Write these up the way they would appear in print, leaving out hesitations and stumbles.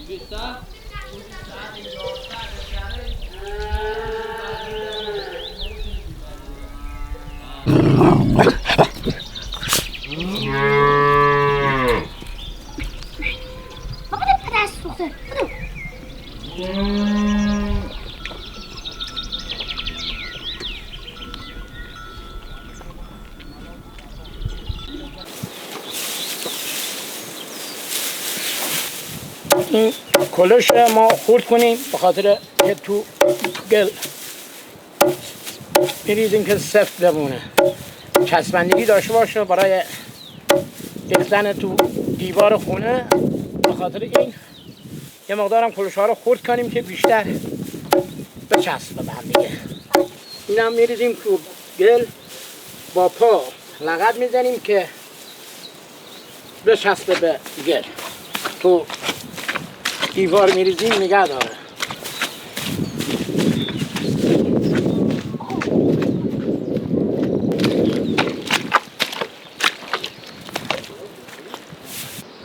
بابا ده پدر سوخته این کلش ما خورد کنیم به خاطر که تو گل میریزیم که سفت بمونه، چسبندگی داشته باشه برای ریختن تو دیوار خونه. به خاطر این یه مقدارم کلش ها رو خورد کنیم که بیشتر بچسبه به هم دیگه. اینم میریزیم تو گل، با پا لغت میزنیم که بچسبه به گل. تو دیوار میریزیم نگه داره.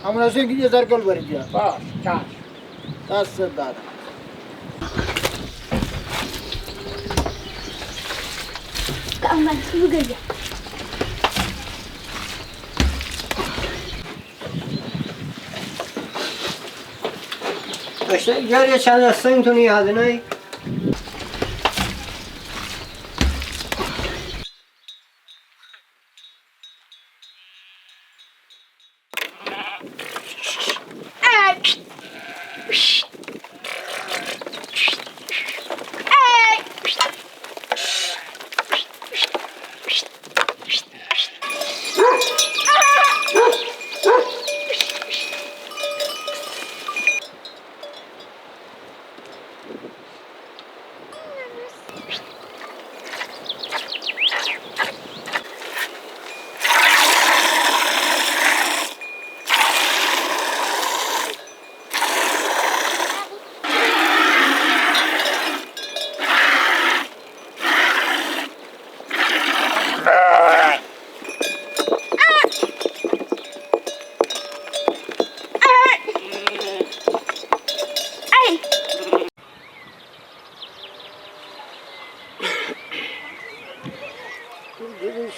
همون از اینکه یه ذره گل برید بیا. باش چشم. دست دارم. من تو گل اشته یه چند دسته اینتونی یاده نایی؟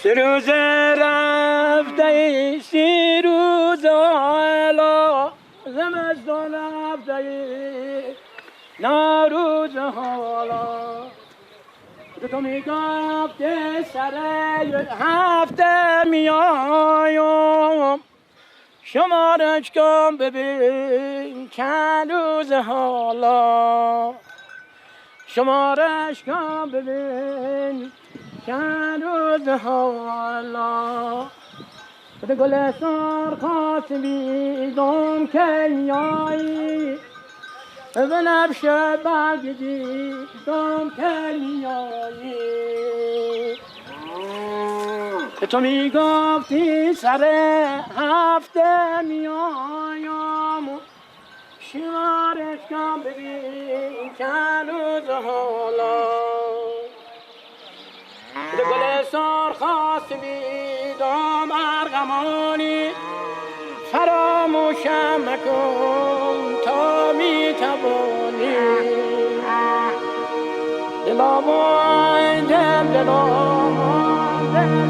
سه روز رفته، 3 روز حالا زمستان رفته، نوروز حالا تو میگفتی سر هفته میایم، شمارش کن ببین چند روز حالا، شمارش کن ببین چند روز حالا. به گل سرخ بیدم که میایی، به نبش برگ دیدم که میایی. تو میگفتی سر هفته میایم، شمارش کن ببین چند روز حالا. به گل سرخ بیدم ارغمانی، فراموشم مکن تا میتوانی. دلابای دل دلابای دل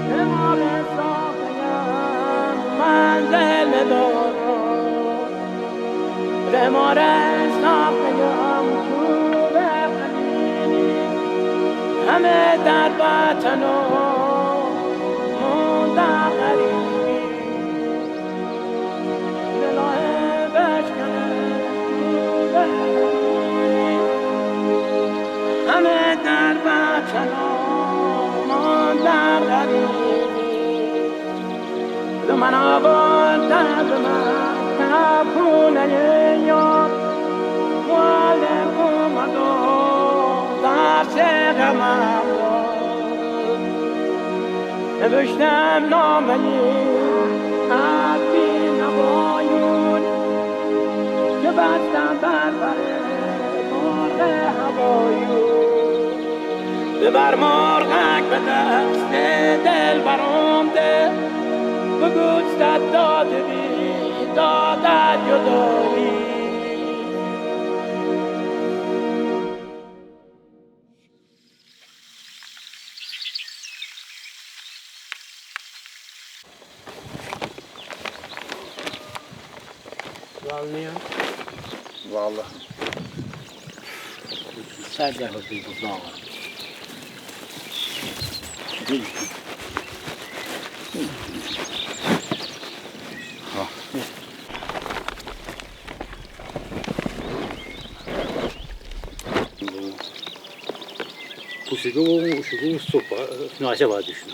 دلابای ساقیم منزل دارم، دمار ساقیم چوب خلیلی، همه در وطن و مندقلی. دلاه بشکنه چوب خلیلی، همه در وطن و مندقلی. به من آوردن به من کپونه یار، معلم اومد و درس غمم داد. نوشتم نامه از بینوایون که بستم بر مرغ هوایون. ببر مرغک به دست دل برام ده، بگو داد بی داد جدایی والله Vallahi. سرده هستی بزاق پوسیده و اون شروع صبح ناشه باید düşün.